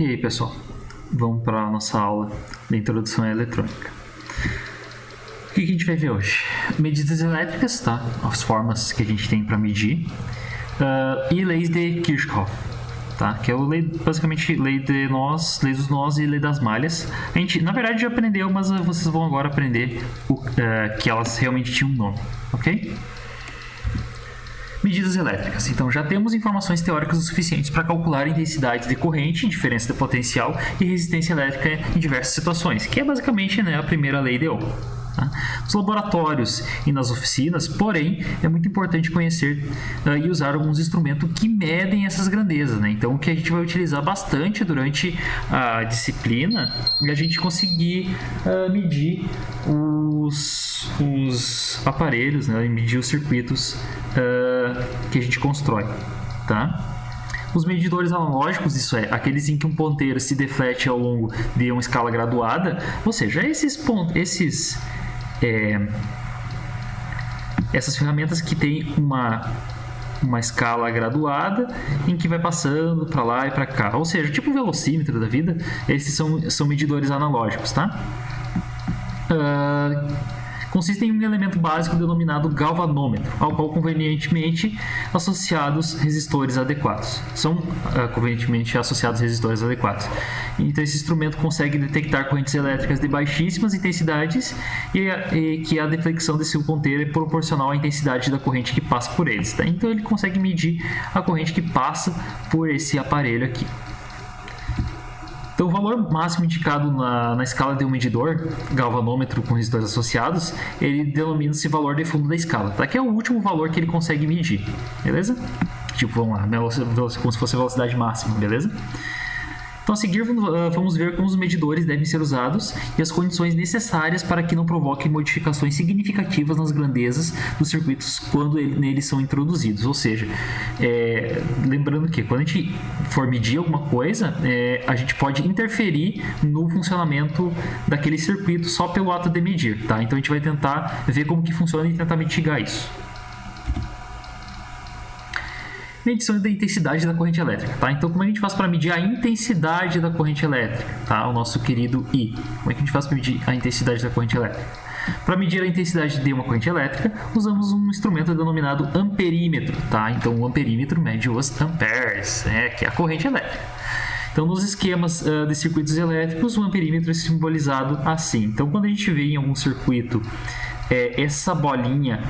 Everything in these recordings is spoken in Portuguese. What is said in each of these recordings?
E aí, pessoal, vamos para a nossa aula de introdução à eletrônica. O que a gente vai ver hoje? Medidas elétricas, tá? As formas que a gente tem para medir e leis de Kirchhoff, tá? Que é basicamente lei dos nós e lei das malhas. A gente, na verdade, já aprendeu, mas vocês vão agora aprender que elas realmente tinham um nome, ok? Medidas elétricas. Então, já temos informações teóricas o suficientes para calcular intensidade de corrente, diferença de potencial e resistência elétrica em diversas situações, que é basicamente, a primeira lei de Ohm. Tá? Nos laboratórios e nas oficinas, porém, é muito importante conhecer e usar alguns instrumentos que medem essas grandezas. Então, o que a gente vai utilizar bastante durante a disciplina é a gente conseguir medir os aparelhos, medir os circuitos que a gente constrói. Tá? Os medidores analógicos, isso é, aqueles em que um ponteiro se deflete ao longo de uma escala graduada, ou seja, essas ferramentas que têm uma escala graduada em que vai passando para lá e para cá, ou seja, tipo o velocímetro da vida, esses são medidores analógicos, tá? Consistem em um elemento básico denominado galvanômetro, ao qual convenientemente associados resistores adequados. São convenientemente associados resistores adequados. Então esse instrumento consegue detectar correntes elétricas de baixíssimas intensidades e que a deflexão desse ponteiro é proporcional à intensidade da corrente que passa por eles. Tá? Então ele consegue medir a corrente que passa por esse aparelho aqui. Então, o valor máximo indicado na escala de um medidor, galvanômetro com resistores associados, ele denomina esse valor de fundo da escala, tá? Que é o último valor que ele consegue medir, beleza? Tipo, vamos lá, como se fosse a velocidade máxima, beleza? Então, a seguir, vamos ver como os medidores devem ser usados e as condições necessárias para que não provoquem modificações significativas nas grandezas dos circuitos quando neles são introduzidos. Ou seja, lembrando que quando a gente for medir alguma coisa, a gente pode interferir no funcionamento daquele circuito só pelo ato de medir, tá? Então, a gente vai tentar ver como que funciona e tentar mitigar isso. Medição da intensidade da corrente elétrica, tá? Então, como a gente faz para medir a intensidade da corrente elétrica, tá? O nosso querido I. Como é que a gente faz para medir a intensidade da corrente elétrica? Para medir a intensidade de uma corrente elétrica, usamos um instrumento denominado amperímetro, tá? Então, o amperímetro mede os amperes, que é a corrente elétrica. Então, nos esquemas de circuitos elétricos, o amperímetro é simbolizado assim. Então, quando a gente vê em algum circuito essa bolinha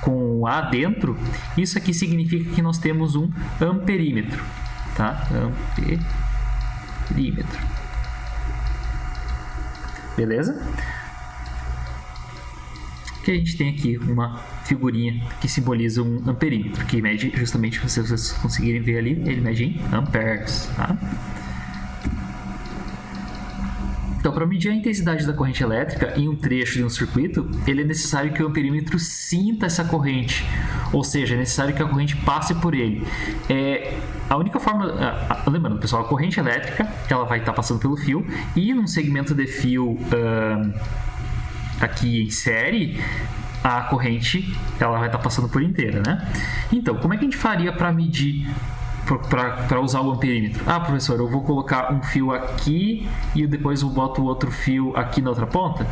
com A dentro, isso aqui significa que nós temos um amperímetro, tá? Amperímetro. Beleza? Que a gente tem aqui uma figurinha que simboliza um amperímetro, que mede justamente, se vocês conseguirem ver ali, ele mede em amperes, tá? Então, para medir a intensidade da corrente elétrica em um trecho de um circuito, ele é necessário que o amperímetro sinta essa corrente, ou seja, é necessário que a corrente passe por ele. A única forma, lembrando, pessoal, a corrente elétrica ela vai estar passando pelo fio e num segmento de fio aqui em série, a corrente ela vai estar passando por inteira, né? Então, como é que a gente faria para medir? Para usar o amperímetro. Professor, eu vou colocar um fio aqui e depois eu boto o outro fio aqui na outra ponta?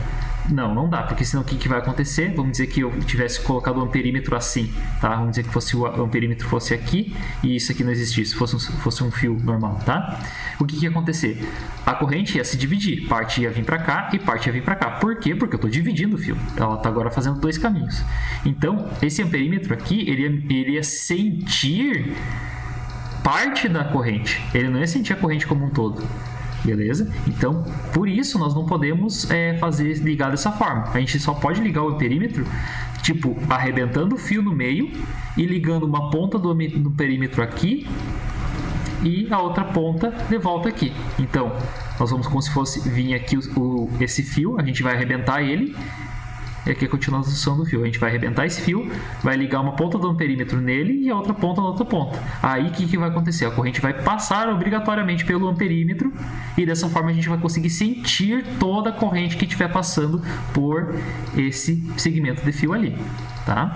Não dá, porque senão o que vai acontecer? Vamos dizer que eu tivesse colocado o amperímetro assim, tá? Vamos dizer que o amperímetro fosse aqui e isso aqui não existisse, fosse um fio normal, tá? O que ia acontecer? A corrente ia se dividir, parte ia vir para cá e parte ia vir para cá. Por quê? Porque eu estou dividindo o fio. Ela está agora fazendo dois caminhos. Então, esse amperímetro aqui, ele ia sentir parte da corrente, ele não ia sentir a corrente como um todo, beleza? Então, por isso nós não podemos fazer ligar dessa forma. A gente só pode ligar o amperímetro, tipo, arrebentando o fio no meio e ligando uma ponta do perímetro aqui e a outra ponta de volta aqui. Então, nós vamos como se fosse vir aqui esse fio, a gente vai arrebentar ele. E aqui é a continuação do fio. A gente vai arrebentar esse fio, vai ligar uma ponta do amperímetro nele e a outra ponta na outra ponta. Aí o que vai acontecer? A corrente vai passar obrigatoriamente pelo amperímetro e dessa forma a gente vai conseguir sentir toda a corrente que estiver passando por esse segmento de fio ali, tá?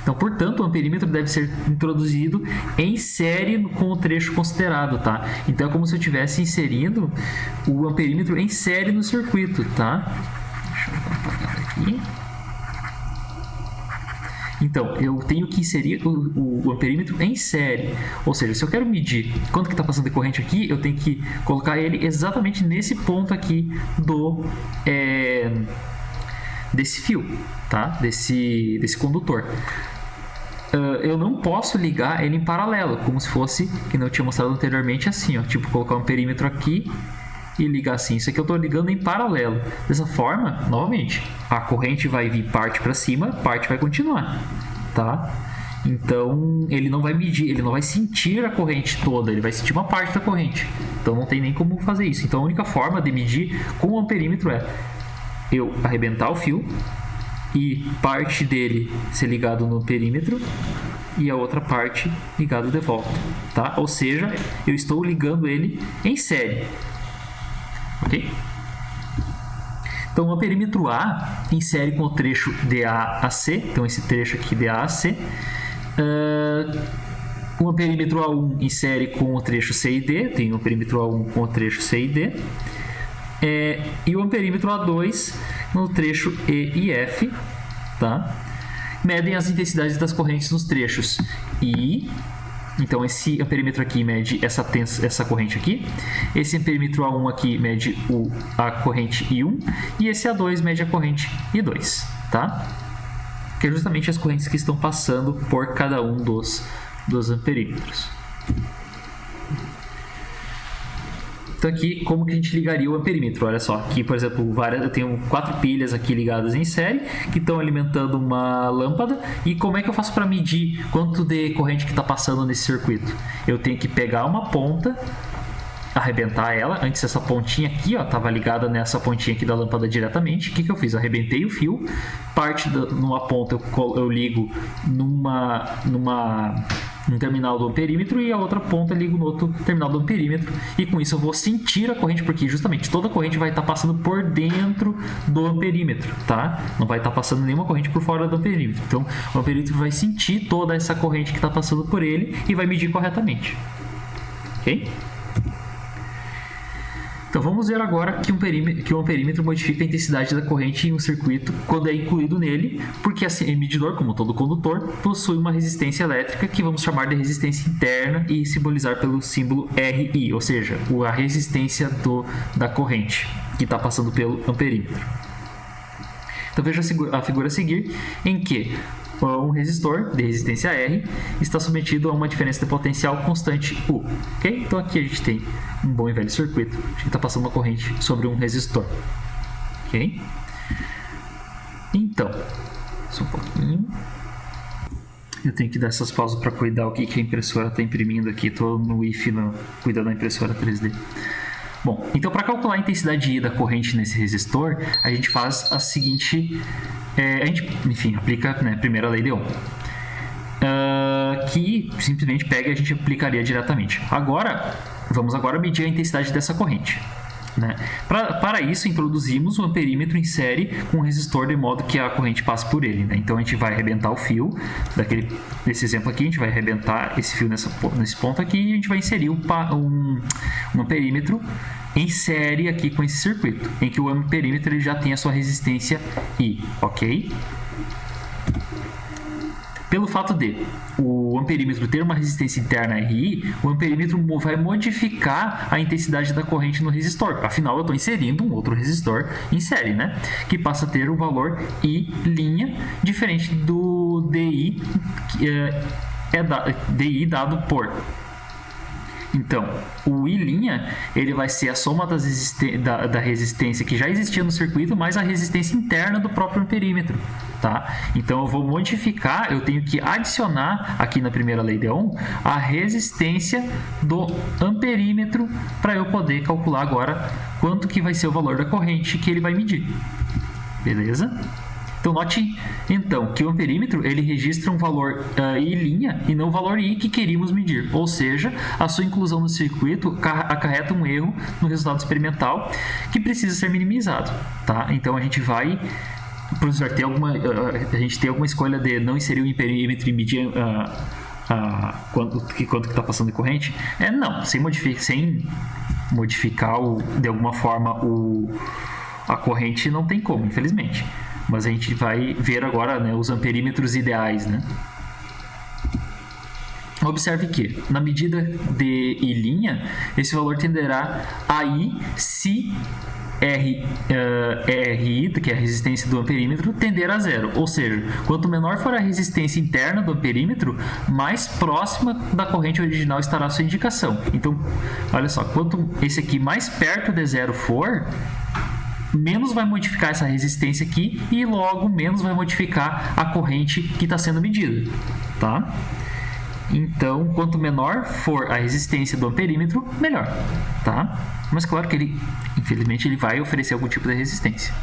Então, portanto, o amperímetro deve ser introduzido em série com o trecho considerado, tá? Então, é como se eu estivesse inserindo o amperímetro em série no circuito, tá? Deixa eu dar uma apagada aqui. Então, eu tenho que inserir o amperímetro em série. Ou seja, se eu quero medir quanto que está passando de corrente aqui, eu tenho que colocar ele exatamente nesse ponto aqui desse fio, tá? Desse condutor. Eu não posso ligar ele em paralelo, como se fosse, que eu tinha mostrado anteriormente, assim, ó. Tipo, colocar um perímetro aqui e ligar assim. Isso aqui eu estou ligando em paralelo. Dessa forma, novamente, a corrente vai vir parte para cima, parte vai continuar, tá? Então, ele não vai medir, ele não vai sentir a corrente toda, ele vai sentir uma parte da corrente. Então, não tem nem como fazer isso. Então, a única forma de medir com o amperímetro é eu arrebentar o fio e parte dele ser ligado no perímetro e a outra parte ligado de volta, tá? Ou seja, eu estou ligando ele em série. Ok? Então, o perímetro A em série com o trecho DA a C, então esse trecho aqui DA a C, o perímetro A1 em série com o trecho C e D, tem o perímetro A1 com o trecho C e D, e o perímetro A2 no trecho E e F, tá? Medem as intensidades das correntes nos trechos I. Então, esse amperímetro aqui mede essa corrente aqui. Esse amperímetro A1 aqui mede a corrente I1. E esse A2 mede a corrente I2, tá? Que é justamente as correntes que estão passando por cada um dos amperímetros. Então, aqui, como que a gente ligaria o amperímetro? Olha só, aqui, por exemplo, eu tenho 4 pilhas aqui ligadas em série, que estão alimentando uma lâmpada. E como é que eu faço para medir quanto de corrente que está passando nesse circuito? Eu tenho que pegar uma ponta, arrebentar ela. Antes, essa pontinha aqui estava ligada nessa pontinha aqui da lâmpada diretamente. O que eu fiz? Arrebentei o fio, numa ponta eu ligo num terminal do amperímetro e a outra ponta ligo no outro terminal do amperímetro, e com isso eu vou sentir a corrente, porque justamente toda a corrente vai estar passando por dentro do amperímetro, tá? Não vai estar passando nenhuma corrente por fora do amperímetro. Então, o amperímetro vai sentir toda essa corrente que está passando por ele e vai medir corretamente. Ok? Então, vamos ver agora que o amperímetro modifica a intensidade da corrente em um circuito quando é incluído nele, porque o medidor, como todo condutor, possui uma resistência elétrica que vamos chamar de resistência interna e simbolizar pelo símbolo RI, ou seja, a resistência da corrente que está passando pelo amperímetro. Então, veja a figura a seguir, em que um resistor de resistência R está submetido a uma diferença de potencial constante U. Okay? Então, aqui a gente tem um bom e velho circuito. A gente está passando uma corrente sobre um resistor. Ok? Então, só um pouquinho. Eu tenho que dar essas pausas para cuidar o que a impressora está imprimindo aqui. Estou no IF cuidando da impressora 3D. Bom, então para calcular a intensidade I da corrente nesse resistor, a gente faz a seguinte... a gente, enfim, aplica a primeira lei de Ohm. Que simplesmente pega e a gente aplicaria diretamente. Vamos agora medir a intensidade dessa corrente. Né? Para isso, introduzimos o amperímetro em série com o resistor de modo que a corrente passe por ele. Né? Então, a gente vai arrebentar o fio, nesse exemplo aqui, a gente vai arrebentar esse fio nesse ponto aqui e a gente vai inserir um amperímetro em série aqui com esse circuito, em que o amperímetro ele já tem a sua resistência I, ok? Pelo fato de o amperímetro ter uma resistência interna RI, o amperímetro vai modificar a intensidade da corrente no resistor. Afinal, eu estou inserindo um outro resistor em série, né? Que passa a ter o valor I', diferente do DI, que DI dado por... Então, o I' ele vai ser a soma da resistência que já existia no circuito mais a resistência interna do próprio amperímetro, tá? Então, eu vou modificar, eu tenho que adicionar aqui na primeira lei de Ohm a resistência do amperímetro para eu poder calcular agora quanto que vai ser o valor da corrente que ele vai medir. Beleza? Então, note então que o amperímetro ele registra um valor I' e não o valor I que queríamos medir. Ou seja, a sua inclusão no circuito acarreta um erro no resultado experimental que precisa ser minimizado. Tá? Então, a gente vai Professor, a gente tem alguma escolha de não inserir o perímetro e medir quanto que está passando de corrente? Não, sem modificar de alguma forma a corrente não tem como, infelizmente. Mas a gente vai ver agora, né, os amperímetros ideais, né? Observe que, na medida de I', esse valor tenderá a I se RI, que é a resistência do amperímetro, tender a zero. Ou seja, quanto menor for a resistência interna do amperímetro, mais próxima da corrente original estará a sua indicação. Então, olha só, quanto esse aqui mais perto de zero for, menos vai modificar essa resistência aqui e logo menos vai modificar a corrente que está sendo medida, tá? Então, quanto menor for a resistência do amperímetro, melhor, tá? Mas claro que infelizmente, ele vai oferecer algum tipo de resistência,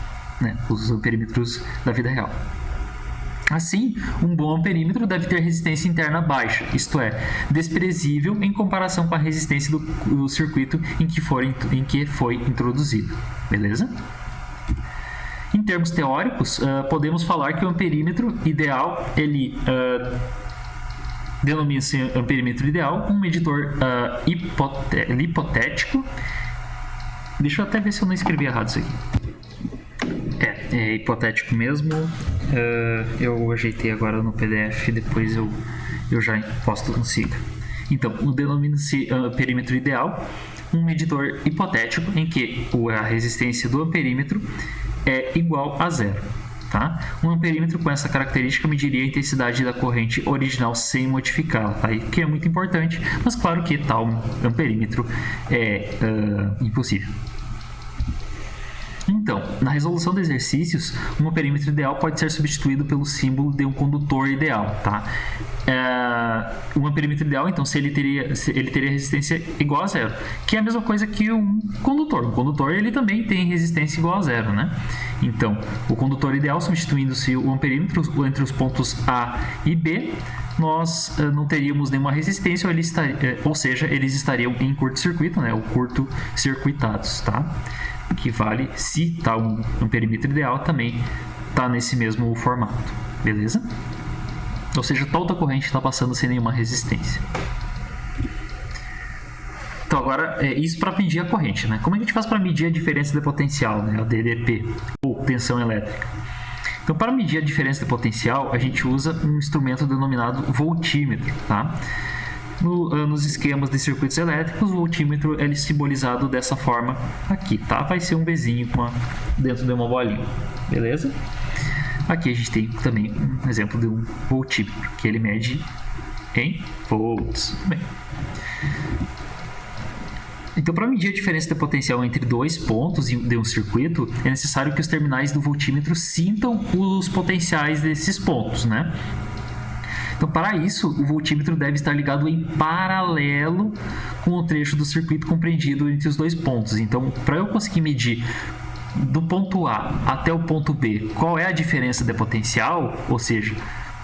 né? Os amperímetros da vida real. Assim, um bom amperímetro deve ter resistência interna baixa, isto é, desprezível em comparação com a resistência do circuito em que foi introduzido, beleza? Em termos teóricos, podemos falar que o amperímetro ideal, ele denomina-se amperímetro ideal, um medidor hipotético. Deixa eu até ver se eu não escrevi errado isso aqui. É hipotético mesmo. Eu ajeitei agora no PDF, depois eu já posto no SIGA. Então, denomina-se perímetro ideal, um medidor hipotético em que a resistência do amperímetro é igual a zero. Tá? Um amperímetro com essa característica mediria a intensidade da corrente original sem modificá-la, tá? Que é muito importante, mas claro que tal amperímetro é impossível. Então, na resolução de exercícios, um amperímetro ideal pode ser substituído pelo símbolo de um condutor ideal, tá? Um amperímetro ideal, então, se ele teria resistência igual a zero, que é a mesma coisa que um condutor. Um condutor, ele também tem resistência igual a zero, né? Então, o condutor ideal, substituindo-se o amperímetro entre os pontos A e B, nós não teríamos nenhuma resistência, ou seja, eles estariam em curto-circuito, né? Ou curto-circuitados, tá? Que vale se tá um perímetro ideal também tá nesse mesmo formato, beleza? Ou seja, toda a corrente está passando sem nenhuma resistência. Então agora isso para medir a corrente, né? Como a gente faz para medir a diferença de potencial, né? A DDP ou tensão elétrica. Então, para medir a diferença de potencial, a gente usa um instrumento denominado voltímetro, tá? Nos esquemas de circuitos elétricos, o voltímetro é simbolizado dessa forma aqui, tá? Vai ser um Vzinho dentro de uma bolinha, beleza? Aqui a gente tem também um exemplo de um voltímetro, que ele mede em volts. Bem. Então, para medir a diferença de potencial entre dois pontos de um circuito, é necessário que os terminais do voltímetro sintam os potenciais desses pontos, né? Então, para isso, o voltímetro deve estar ligado em paralelo com o trecho do circuito compreendido entre os dois pontos. Então, para eu conseguir medir do ponto A até o ponto B qual é a diferença de potencial, ou seja,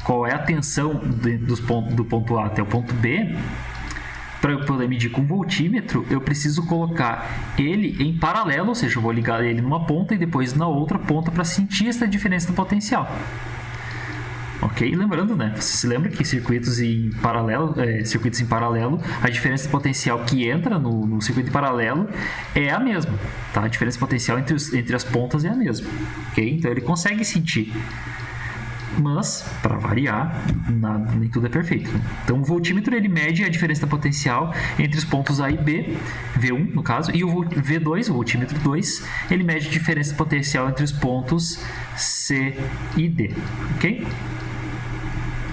qual é a tensão do ponto A até o ponto B, para eu poder medir com voltímetro, eu preciso colocar ele em paralelo, ou seja, eu vou ligar ele numa ponta e depois na outra ponta para sentir essa diferença do potencial. Ok? Lembrando, né? Você se lembra que circuitos em paralelo, a diferença de potencial que entra no circuito em paralelo é a mesma, tá? A diferença de potencial entre as pontas é a mesma, ok? Então ele consegue sentir, mas para variar, nem tudo é perfeito, né? Então o voltímetro ele mede a diferença de potencial entre os pontos A e B, V1 no caso, e o V2, o voltímetro 2, ele mede a diferença de potencial entre os pontos C e D, ok?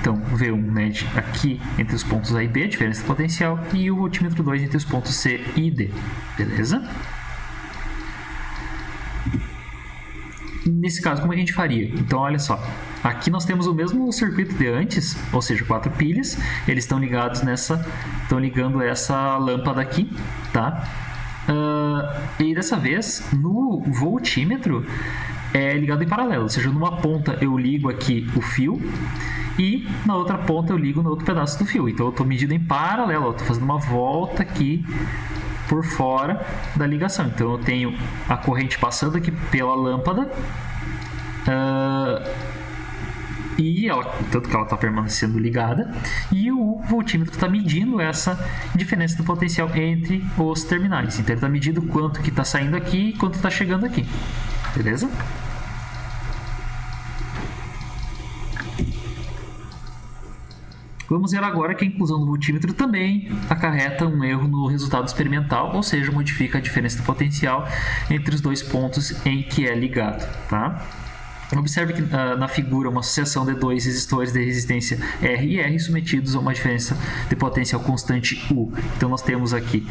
Então, o V1 mede aqui entre os pontos A e B, a diferença de potencial, e o voltímetro 2 entre os pontos C e D. Beleza? Nesse caso, como a gente faria? Então, olha só. Aqui nós temos o mesmo circuito de antes, ou seja, 4 pilhas. Eles estão ligados estão ligando essa lâmpada aqui, tá? E dessa vez, no voltímetro, é ligado em paralelo. Ou seja, numa ponta eu ligo aqui o fio e na outra ponta eu ligo no outro pedaço do fio. Então eu estou medindo em paralelo, eu estou fazendo uma volta aqui por fora da ligação. Então eu tenho a corrente passando aqui pela lâmpada Tanto que ela está permanecendo ligada, e o voltímetro está medindo essa diferença do potencial entre os terminais. Então ele está medindo quanto que está saindo aqui e quanto está chegando aqui. Beleza? Vamos ver agora que a inclusão do voltímetro também acarreta um erro no resultado experimental, ou seja, modifica a diferença do potencial entre os dois pontos em que é ligado. Tá? Observe que na figura uma associação de dois resistores de resistência R e R submetidos a uma diferença de potencial constante U. Então nós temos aqui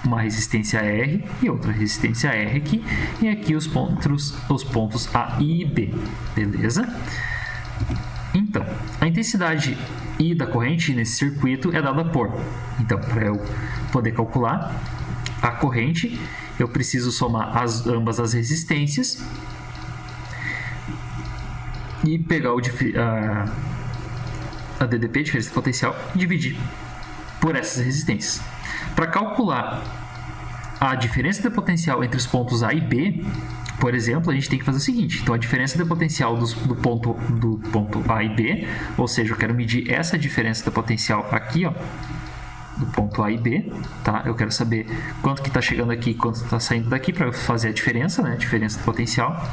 uma resistência R e outra resistência R aqui, e aqui os pontos A e B. Beleza? Então, a intensidade I da corrente nesse circuito é dada por. Então, para eu poder calcular a corrente, eu preciso somar ambas as resistências e pegar a DDP, diferença de potencial, e dividir por essas resistências. Para calcular a diferença de potencial entre os pontos A e B, por exemplo, a gente tem que fazer o seguinte. Então, a diferença de potencial do ponto A e B, ou seja, eu quero medir essa diferença de potencial aqui, ó, do ponto A e B, tá? Eu quero saber quanto que está chegando aqui e quanto está saindo daqui para fazer a diferença, né? A diferença do potencial.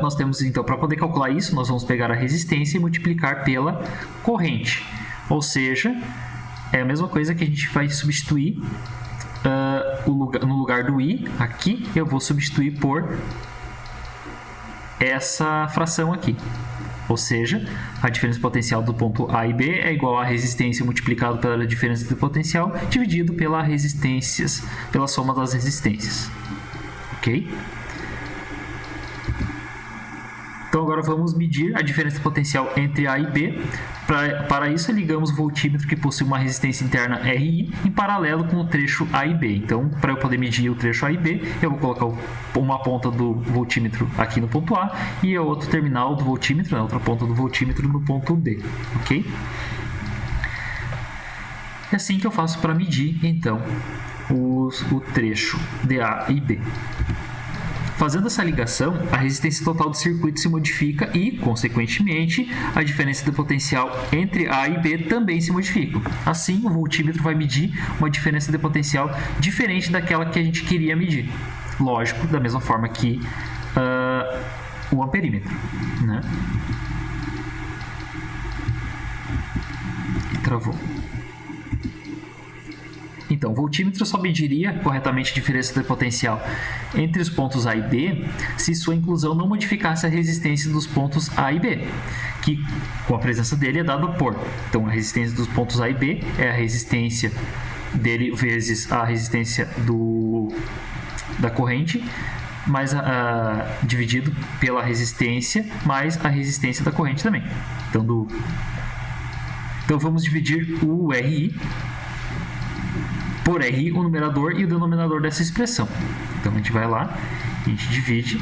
Nós temos, então, para poder calcular isso, nós vamos pegar a resistência e multiplicar pela corrente. Ou seja, é a mesma coisa que a gente vai substituir no lugar do I, aqui, eu vou substituir por essa fração aqui. Ou seja, a diferença potencial do ponto A e B é igual à resistência multiplicado pela diferença de potencial dividido pela soma das resistências. Ok? Então agora vamos medir a diferença potencial entre A e B. Para isso, ligamos o voltímetro que possui uma resistência interna RI em paralelo com o trecho A e B. Então, para eu poder medir o trecho A e B, eu vou colocar uma ponta do voltímetro aqui no ponto A e a outro terminal do voltímetro, a outra ponta do voltímetro no ponto B. Ok? É assim que eu faço para medir, então, o trecho de A e B. Fazendo essa ligação, a resistência total do circuito se modifica e, consequentemente, a diferença de potencial entre A e B também se modifica. Assim, o voltímetro vai medir uma diferença de potencial diferente daquela que a gente queria medir. Lógico, da mesma forma que o amperímetro, né? E travou. Então, o voltímetro só mediria corretamente a diferença de potencial entre os pontos A e B se sua inclusão não modificasse a resistência dos pontos A e B, que com a presença dele é dada por. Então, a resistência dos pontos A e B é a resistência dele vezes a resistência da corrente, dividido pela resistência mais a resistência da corrente também. Então vamos dividir o RI por R, o numerador e o denominador dessa expressão. Então a gente vai lá, a gente divide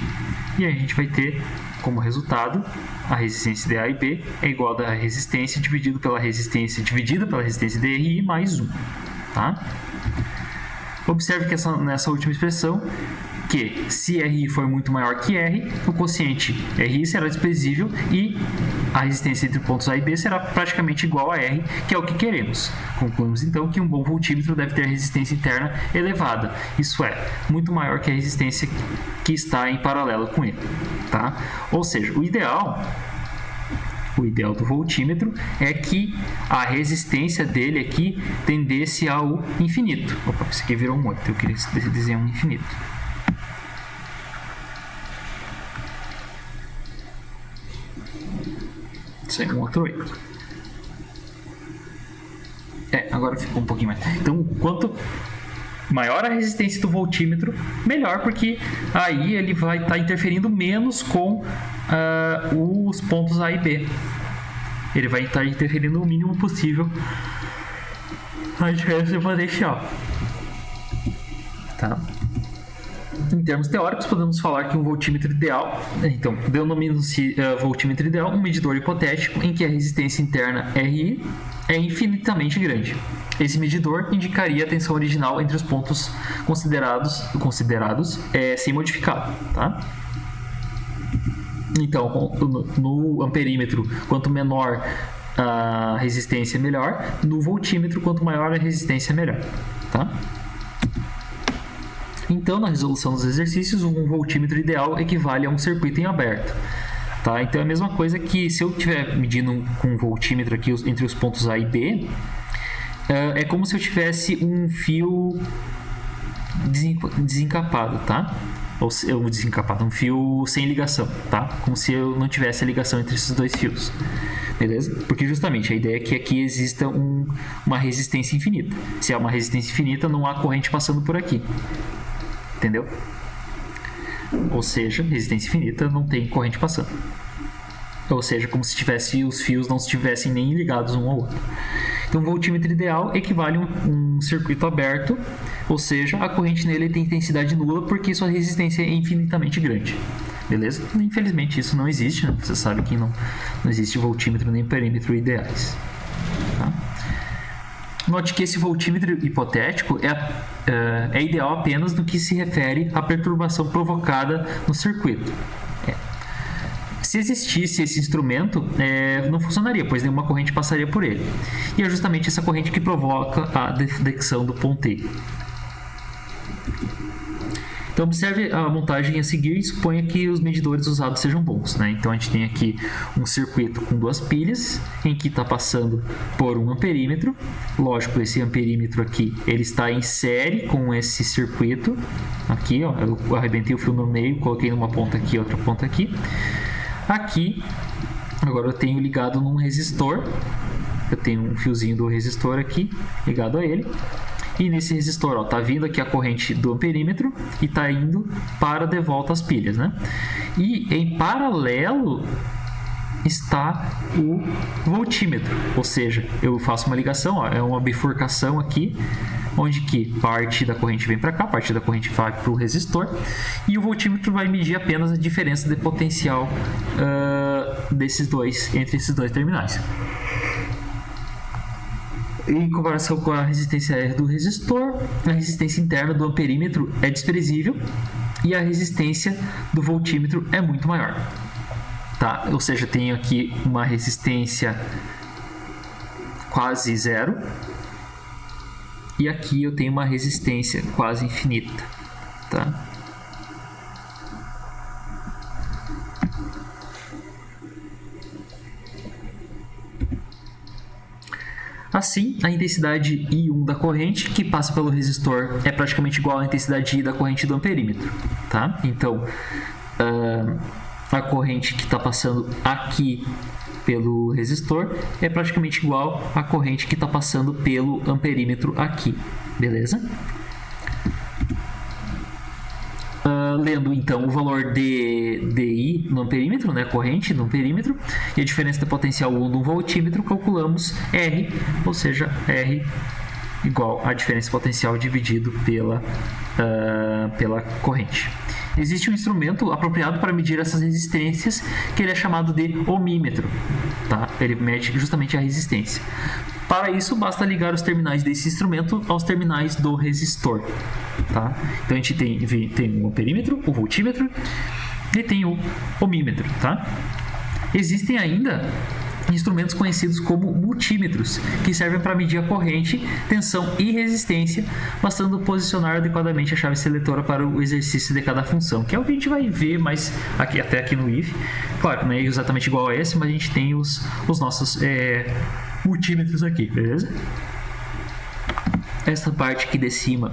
e a gente vai ter como resultado a resistência de A e B é igual a resistência dividido pela resistência dividida pela resistência de RI mais 1. Tá? Observe que nessa última expressão, que se RI for muito maior que R, o quociente RI será desprezível e a resistência entre pontos A e B será praticamente igual a R, que é o que queremos. Concluímos então que um bom voltímetro deve ter resistência interna elevada, isso é, muito maior que a resistência que está em paralelo com ele. Tá? Ou seja, o ideal do voltímetro é que a resistência dele aqui tendesse ao infinito. Opa, isso aqui virou um 8, eu queria desenhar um infinito. Isso aí, um outro 8. Agora ficou um pouquinho mais. Então, quanto maior a resistência do voltímetro, melhor, porque aí ele vai estar interferindo menos com os pontos A e B. Ele vai estar interferindo o mínimo possível a diferença de potencial. Tá? Em termos teóricos, podemos falar que um voltímetro ideal, então, denomina-se voltímetro ideal um medidor hipotético em que a resistência interna RI é infinitamente grande. Esse medidor indicaria a tensão original entre os pontos considerados sem modificado. Tá? Então, no amperímetro, quanto menor a resistência, melhor. No voltímetro, quanto maior a resistência, melhor. Tá? Então, na resolução dos exercícios, um voltímetro ideal equivale a um circuito em aberto. Tá? Então, é a mesma coisa que se eu estiver medindo com um voltímetro aqui entre os pontos A e B, é como se eu tivesse um fio desencapado, tá? Ou desencapado, um fio sem ligação, tá? Como se eu não tivesse a ligação entre esses dois fios, beleza? Porque justamente a ideia é que aqui exista uma resistência infinita. Se há uma resistência infinita, não há corrente passando por aqui, entendeu? Ou seja, resistência infinita, não tem corrente passando. Ou seja, como se os fios não estivessem nem ligados um ao outro. Então, o voltímetro ideal equivale a um circuito aberto, ou seja, a corrente nele tem intensidade nula porque sua resistência é infinitamente grande. Beleza? Infelizmente, isso não existe, né? Você sabe que não existe voltímetro nem perímetro ideais. Tá? Note que esse voltímetro hipotético é ideal apenas no que se refere à perturbação provocada no circuito. Se existisse esse instrumento, não funcionaria, pois nenhuma corrente passaria por ele. E é justamente essa corrente que provoca a deflexão do ponteiro. Então, observe a montagem a seguir e suponha que os medidores usados sejam bons, né? Então, a gente tem aqui um circuito com duas pilhas, em que está passando por um amperímetro. Lógico, esse amperímetro aqui, ele está em série com esse circuito. Aqui, ó, eu arrebentei o fio no meio, coloquei numa ponta aqui, outra ponta aqui. Aqui, agora eu tenho ligado num resistor. Eu tenho um fiozinho do resistor aqui, ligado a ele. E nesse resistor, ó, tá vindo aqui a corrente do amperímetro e tá indo para de volta as pilhas, né? E em paralelo está o voltímetro, ou seja, eu faço uma ligação, ó, é uma bifurcação aqui, onde que parte da corrente vem para cá, parte da corrente vai para o resistor, e o voltímetro vai medir apenas a diferença de potencial entre esses dois terminais. Em comparação com a resistência R do resistor, a resistência interna do amperímetro é desprezível e a resistência do voltímetro é muito maior. Tá? Ou seja, tenho aqui uma resistência quase zero e aqui eu tenho uma resistência quase infinita. Tá? Assim, a intensidade I1 da corrente que passa pelo resistor é praticamente igual à intensidade I da corrente do amperímetro. Tá? Então, a corrente que está passando aqui pelo resistor é praticamente igual à corrente que está passando pelo amperímetro aqui. Beleza? Lendo então o valor de I no amperímetro, né, corrente no amperímetro, e a diferença de potencial 1 no voltímetro, calculamos R, ou seja, R igual a diferença potencial dividido pela corrente. Existe um instrumento apropriado para medir essas resistências, que ele é chamado de ohmímetro. Tá? Ele mede justamente a resistência. Para isso, basta ligar os terminais desse instrumento aos terminais do resistor. Tá? Então, a gente tem o amperímetro, o voltímetro e tem o ohmímetro. Tá? Existem ainda instrumentos conhecidos como multímetros, que servem para medir a corrente, tensão e resistência, bastando posicionar adequadamente a chave seletora para o exercício de cada função, que é o que a gente vai ver mais até aqui no IF. Claro que não é exatamente igual a esse, mas a gente tem os nossos multímetros aqui, beleza? Essa parte aqui de cima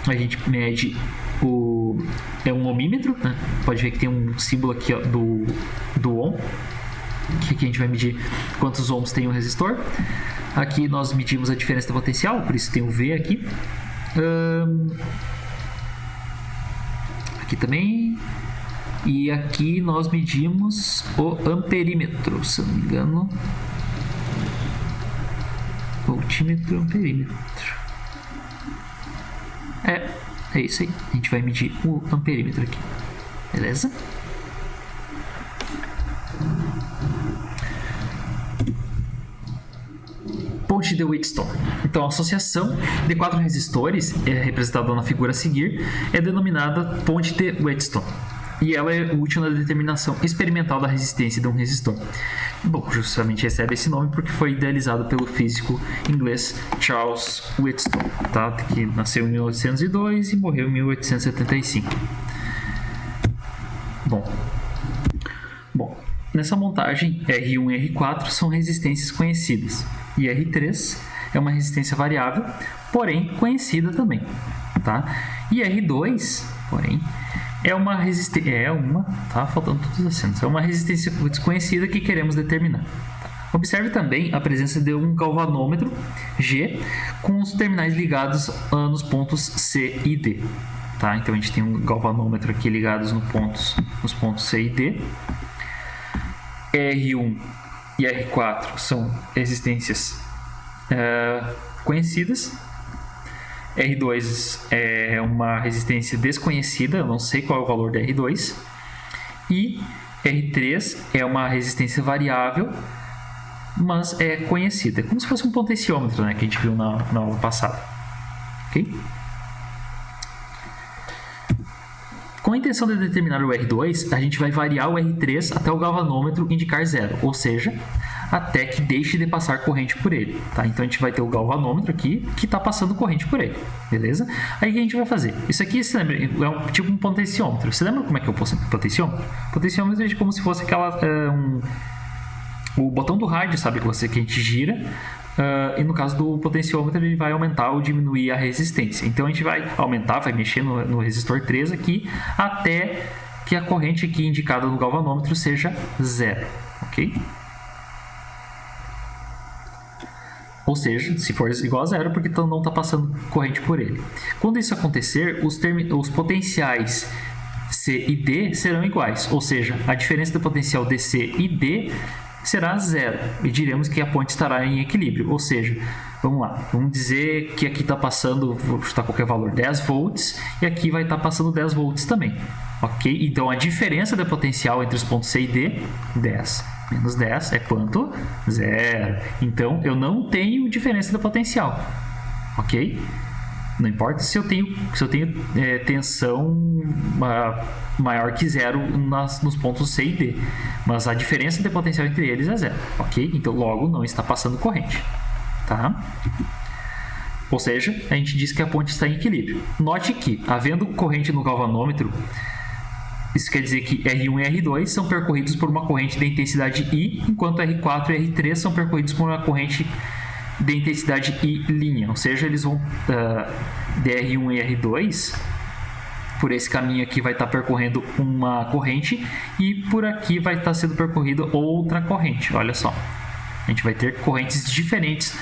a gente mede é um ohmímetro, né? Pode ver que tem um símbolo aqui, ó, do ohm, que aqui a gente vai medir quantos ohms tem o resistor. Aqui nós medimos a diferença de potencial, por isso tem o V aqui. Aqui também. E aqui nós medimos o amperímetro, se não me engano. Voltímetro, amperímetro. É isso aí. A gente vai medir o amperímetro aqui. Beleza? Ponte de Wheatstone. Então, a associação de 4 resistores, representada na figura a seguir, é denominada ponte de Wheatstone. E ela é útil na determinação experimental da resistência de um resistor. Bom, justamente recebe esse nome porque foi idealizado pelo físico inglês Charles Wheatstone, tá? Que nasceu em 1802 e morreu em 1875. Bom, nessa montagem, R1 e R4 são resistências conhecidas e R3 é uma resistência variável, porém conhecida também, tá? E R2, porém, é uma resistência, tá faltando todos os acentos, é uma resistência desconhecida que queremos determinar. Observe também a presença de um galvanômetro G com os terminais ligados nos pontos C e D. Tá? Então a gente tem um galvanômetro aqui ligados nos pontos C e D. R1 e R4 são resistências conhecidas. R2 é uma resistência desconhecida, eu não sei qual é o valor de R2. E R3 é uma resistência variável, mas é conhecida. É como se fosse um potenciômetro, né, que a gente viu na aula passada. Ok? Com a intenção de determinar o R2, a gente vai variar o R3 até o galvanômetro indicar zero, ou seja, até que deixe de passar corrente por ele. Tá? Então a gente vai ter o galvanômetro aqui que está passando corrente por ele, beleza? Aí o que a gente vai fazer? Isso aqui, você lembra, é tipo um potenciômetro. Você lembra como é que é o potenciômetro? O potenciômetro é como se fosse o botão do rádio, sabe, que a gente gira. E no caso do potenciômetro, ele vai aumentar ou diminuir a resistência. Então a gente vai aumentar, vai mexer no resistor 3 aqui, até que a corrente aqui indicada no galvanômetro seja zero, ok? Ou seja, se for igual a zero, porque então não está passando corrente por ele. Quando isso acontecer, os potenciais C e D serão iguais, ou seja, a diferença do potencial DC e D será zero, e diremos que a ponte estará em equilíbrio, ou seja, vamos lá, vamos dizer que aqui está passando, vou chutar qualquer valor, 10 volts, e aqui vai estar passando 10 volts também, ok? Então a diferença de potencial entre os pontos C e D, 10, menos 10 é quanto? Zero. Então eu não tenho diferença de potencial, ok? Não importa se eu tenho tensão maior que zero nos pontos C e D, mas a diferença de potencial entre eles é zero, ok? Então logo não está passando corrente, tá? Ou seja, a gente diz que a ponte está em equilíbrio. Note que, havendo corrente no galvanômetro, isso quer dizer que R1 e R2 são percorridos por uma corrente de intensidade I, enquanto R4 e R3 são percorridos por uma corrente de intensidade I linha, ou seja, eles vão de R1 e R2, por esse caminho aqui vai estar percorrendo uma corrente e por aqui vai estar sendo percorrida outra corrente, olha só. A gente vai ter correntes diferentes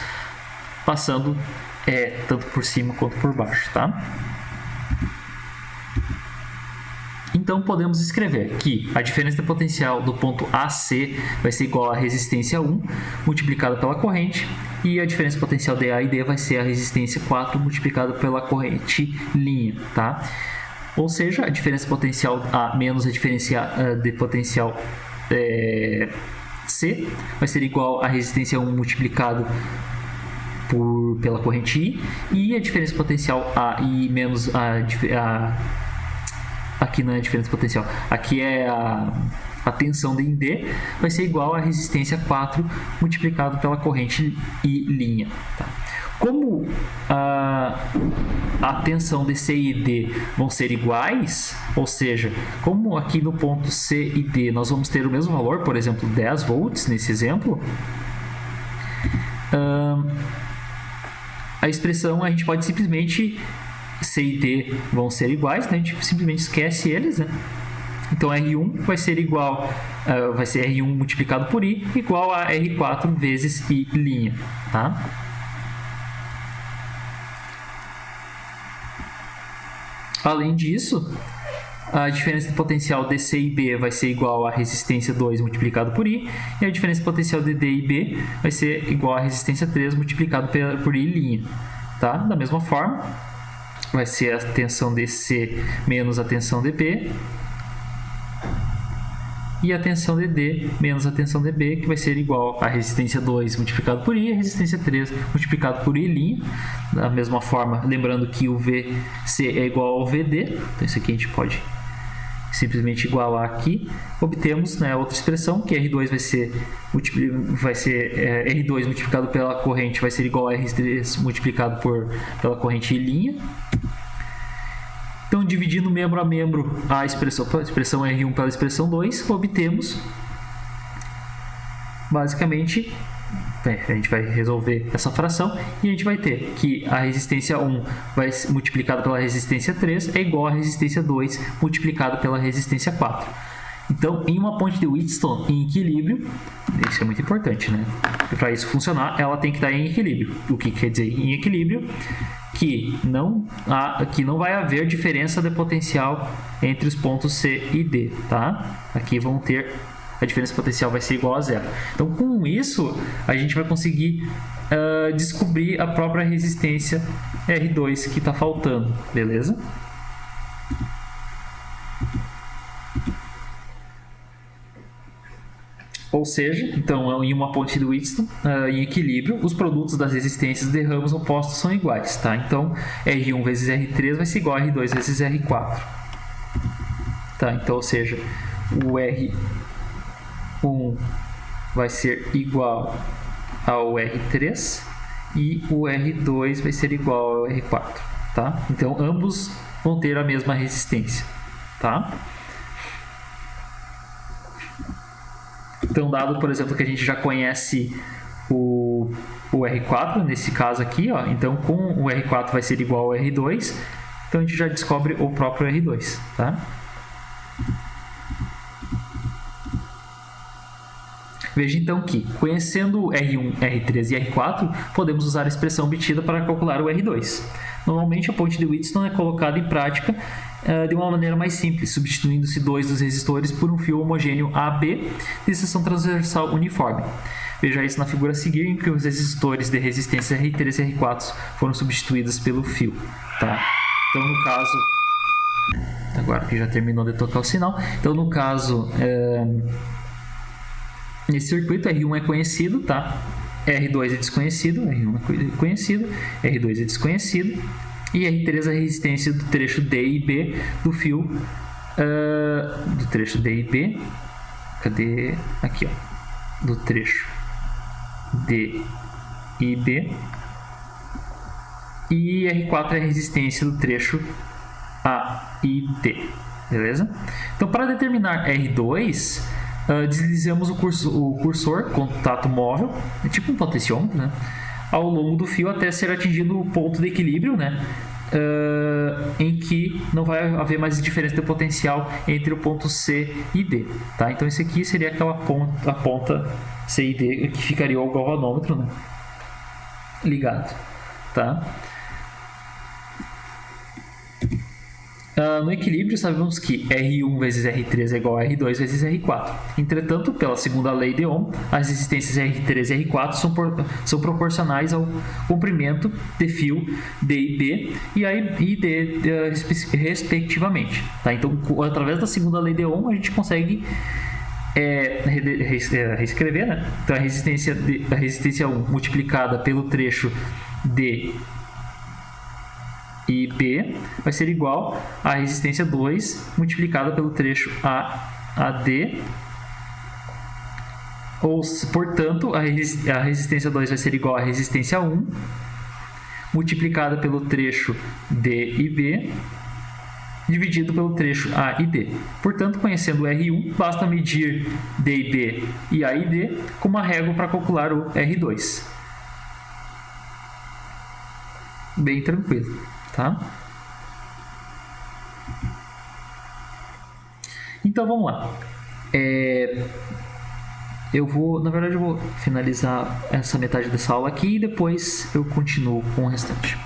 passando tanto por cima quanto por baixo, tá? Então podemos escrever que a diferença de potencial do ponto AC vai ser igual à resistência 1 multiplicada pela corrente, e a diferença de potencial de A e D vai ser a resistência 4 multiplicada pela corrente linha, tá? Ou seja, a diferença de potencial A menos a diferença de potencial C vai ser igual à resistência 1 multiplicado pela corrente I, e a diferença de potencial A e menos aqui não é a diferença potencial, aqui é a tensão de D, vai ser igual à resistência 4 multiplicado pela corrente I linha. Tá? Como a tensão de C e D vão ser iguais, ou seja, como aqui no ponto C e D nós vamos ter o mesmo valor, por exemplo, 10 volts nesse exemplo, a expressão a gente pode simplesmente... C e D vão ser iguais, né? A gente simplesmente esquece eles, né? Então R1 vai ser igual, vai ser R1 multiplicado por I igual a R4 vezes I linha, tá? Além disso, a diferença de potencial de C e B vai ser igual à resistência 2 multiplicado por I, e a diferença de potencial de D e B vai ser igual à resistência 3 multiplicado por I linha, tá? Da mesma forma, vai ser a tensão DC menos a tensão DB, e a tensão de D menos a tensão de B, que vai ser igual a resistência 2 multiplicado por I e a resistência 3 multiplicado por I'. Da mesma forma, lembrando que o VC é igual ao VD, então isso aqui a gente pode simplesmente igualar aqui, obtemos, né, outra expressão, que R2 vai ser R2 multiplicado pela corrente vai ser igual a R3 multiplicado pela corrente em linha. Então, dividindo membro a membro a expressão R1 pela expressão 2, obtemos, basicamente, a gente vai resolver essa fração e a gente vai ter que a resistência 1 multiplicada pela resistência 3 é igual à resistência 2 multiplicada pela resistência 4. Então, em uma ponte de Wheatstone em equilíbrio, isso é muito importante, né? Para isso funcionar, ela tem que estar em equilíbrio. O que quer dizer em equilíbrio? Que não vai haver diferença de potencial entre os pontos C e D, tá? Aqui vão ter a diferença potencial vai ser igual a zero. Então, com isso, a gente vai conseguir descobrir a própria resistência R2 que está faltando, beleza? Ou seja, então, em uma ponte de Wheatstone, em equilíbrio, os produtos das resistências de ramos opostos são iguais, tá? Então, R1 vezes R3 vai ser igual a R2 vezes R4. Tá? Então, ou seja, o R1 vai ser igual ao R3 e o R2 vai ser igual ao R4, tá? Então, ambos vão ter a mesma resistência, tá? Então, dado, por exemplo, que a gente já conhece o R4, nesse caso aqui, ó, então com o R4 vai ser igual ao R2, então a gente já descobre o próprio R2, tá? Veja então que, conhecendo R1, R3 e R4, podemos usar a expressão obtida para calcular o R2. Normalmente, a ponte de Wheatstone é colocada em prática de uma maneira mais simples, substituindo-se dois dos resistores por um fio homogêneo AB de seção transversal uniforme. Veja isso na figura a seguir, em que os resistores de resistência R3 e R4 foram substituídos pelo fio. Tá? Então, no caso... Agora que já terminou de tocar o sinal. Então, no caso... Nesse circuito, R1 é conhecido, tá? R2 é desconhecido, R1 é conhecido, R2 é desconhecido, e R3 é a resistência do trecho D e B do fio, do trecho D e B, cadê? Aqui, ó, do trecho D e B, e R4 é a resistência do trecho A e D, beleza? Então, para determinar R2, deslizamos o cursor, contato móvel, é tipo um potenciômetro, né? Ao longo do fio até ser atingido o ponto de equilíbrio, né? Em que não vai haver mais diferença de potencial entre o ponto C e D, tá? Então, esse aqui seria aquela ponta, a ponta C e D, que ficaria o galvanômetro, né? Ligado, tá? No equilíbrio, sabemos que R1 vezes R3 é igual a R2 vezes R4. Entretanto, pela segunda lei de Ohm, as resistências R3 e R4 são proporcionais ao comprimento de fio D e B e A e D, respectivamente. Tá? Então, através da segunda lei de Ohm, a gente consegue reescrever, né? Então, a resistência 1 multiplicada pelo trecho D e B vai ser igual à resistência 2 multiplicada pelo trecho AD, portanto, a resistência 2 vai ser igual à resistência 1 multiplicada pelo trecho D e B dividido pelo trecho A e D. Portanto, conhecendo o R1, basta medir D e B e A e D com uma régua para calcular o R2. Bem tranquilo. Tá? Então vamos lá. Na verdade eu vou finalizar essa metade dessa aula aqui e depois eu continuo com o restante.